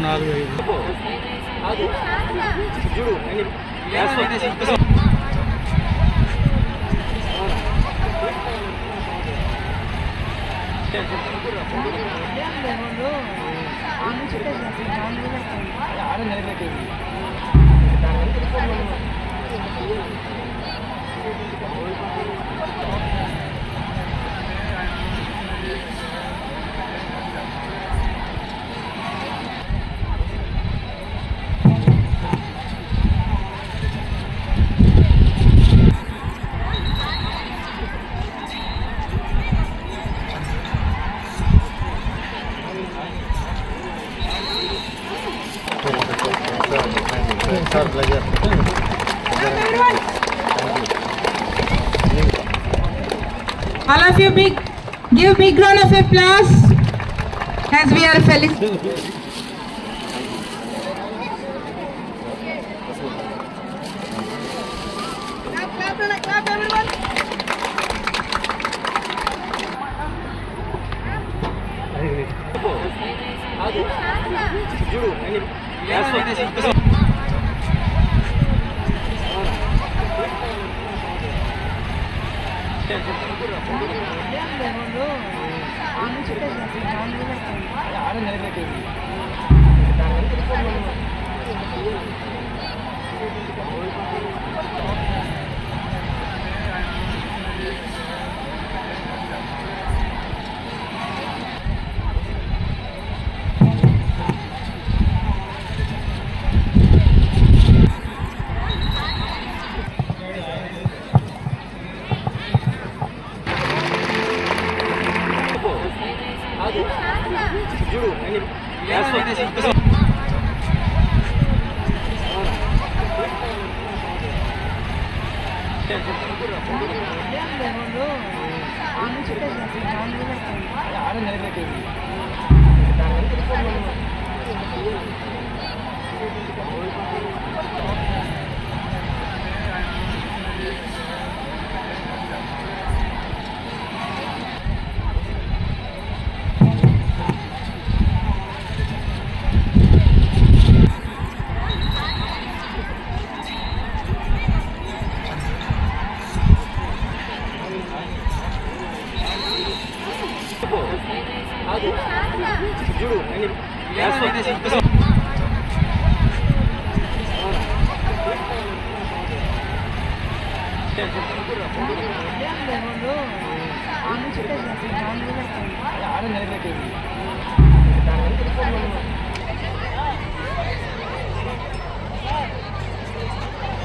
All of you give big round of applause as we are felicitating. Clap everyone.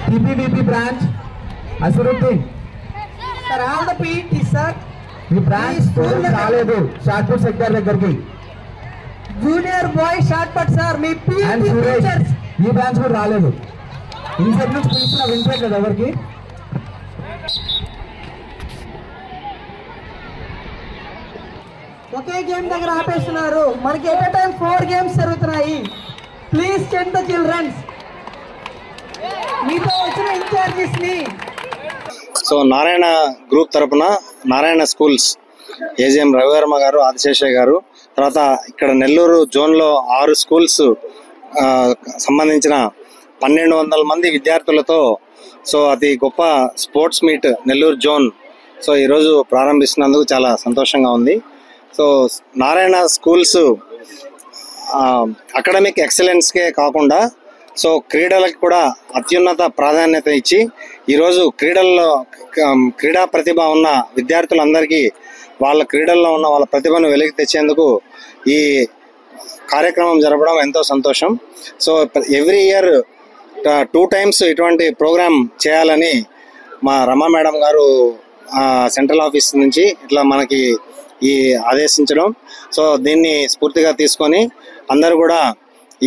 PPVP branch, Asruddin. Sir, all the PT, sir. The branch students రాలేదు shot put sector దగ్గరికి. Junior boy shot put, sir. Me And PT Suresh, teachers. ఈ branch కూడా రాలేదు. INCET నుంచి పిలిచినా వినిపించలేదు ఎవరికి. ఒకే game దగ్గర ఆపేస్తున్నారు. మనకి ఎట్ టైం 4 గేమ్స్ జరుగుతున్నాయి. Please check the children's. మీతో వచ్చిన ఇన్ఛార్జెస్ ని. సో నారాయణ గ్రూప్ తరపున నారాయణ స్కూల్స్ ఏజిఎం రవివర్మ గారు, ఆదిశేషయ్య గారు, తర్వాత ఇక్కడ నెల్లూరు జోన్లో 6 స్కూల్స్ సంబంధించిన 1200 మంది విద్యార్థులతో సో అతి గొప్ప sports meet Nellore zone so ఈరోజు ప్రారంభిస్తున్నందుకు చాలా సంతోషంగా ఉంది. సో నారాయణ స్కూల్స్ అకాడమిక్ ఎక్సలెన్స్కే కాకుండా సో క్రీడలకు కూడా అత్యున్నత ప్రాధాన్యత ఇచ్చి ఈరోజు క్రీడా ప్రతిభ ఉన్న విద్యార్థులందరికీ వాళ్ళ క్రీడల్లో ఉన్న వాళ్ళ ప్రతిభను వెలికి తెచ్చేందుకు ఈ కార్యక్రమం జరపడం ఎంతో సంతోషం. సో ఎవ్రీ ఇయర్ 2 times ఇటువంటి ప్రోగ్రామ్ చేయాలని మా రమా మేడం గారు సెంట్రల్ ఆఫీస్ నుంచి ఇట్లా మనకి ఈ ఆదేశించడం. సో దీన్ని స్ఫూర్తిగా తీసుకొని అందరూ కూడా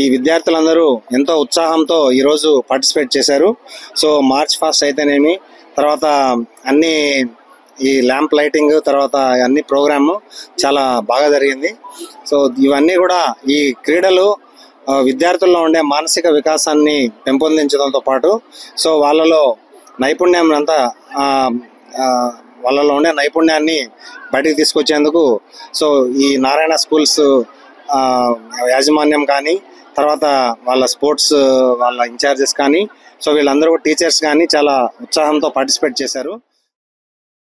ఈ విద్యార్థులందరూ ఎంతో ఉత్సాహంతో ఈరోజు పార్టిసిపేట్ చేశారు. సో మార్చ్ ఫాస్ట్ అయితేనేమి, తర్వాత అన్ని ఈ ల్యాంప్ లైటింగ్, తర్వాత అన్ని ప్రోగ్రాము చాలా బాగా జరిగింది. సో ఇవన్నీ కూడా ఈ క్రీడలు విద్యార్థుల్లో ఉండే మానసిక వికాసాన్ని పెంపొందించడంతో పాటు సో వాళ్ళలో ఉండే నైపుణ్యాన్ని బయటకు తీసుకొచ్చేందుకు సో ఈ నారాయణ స్కూల్స్ యాజమాన్యం కానీ, తర్వాత వాళ్ళ స్పోర్ట్స్ వాళ్ళ ఇన్ఛార్జెస్ కానీ, సో వీళ్ళందరూ టీచర్స్ కానీ చాలా ఉత్సాహంతో పార్టిసిపేట్ చేశారు.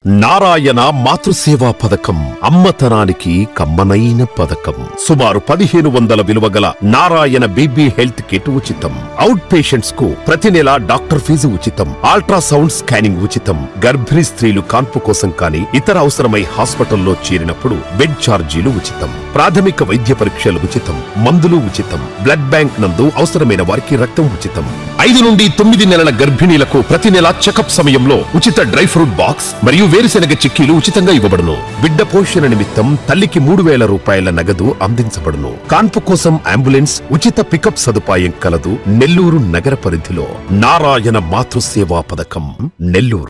నారాయణ మాతృసేవా పథకం అమ్మతనానికి కమ్మనైన పథకం. సుమారు 1500 విలువ గల నారాయణ బేబీ హెల్త్ కిట్ ఉచితం. అవుట్ పేషెంట్స్ కు ప్రతి నెల డాక్టర్ ఫీజు ఉచితం. అల్ట్రాసౌండ్ స్కానింగ్ ఉచితం. గర్భిణీ స్త్రీలు కాన్పు కోసం కానీ ఇతర అవసరమై హాస్పిటల్లో చేరినప్పుడు బెడ్ ఛార్జీలు ఉచితం. ప్రాథమిక వైద్య పరీక్షలు ఉచితం. మందులు ఉచితం. బ్లడ్ బ్యాంక్ నందు అవసరమైన వారికి రక్తం ఉచితం. 5 నుండి 9 నెలల గర్భిణీలకు ప్రతి నెల చెకప్ సమయంలో ఉచిత డ్రై ఫ్రూట్ బాక్స్ మరియు వేరుశెనగ చిక్కీలు ఉచితంగా ఇవ్వబడును. బిడ్డ పోషణ నిమిత్తం తల్లికి 3000 రూపాయల నగదు అందించబడును. కాన్పు కోసం అంబులెన్స్ ఉచిత పికప్ సదుపాయం కలదు. నెల్లూరు నగర పరిధిలో నారాయణ మాతృసేవా పథకం, నెల్లూరు.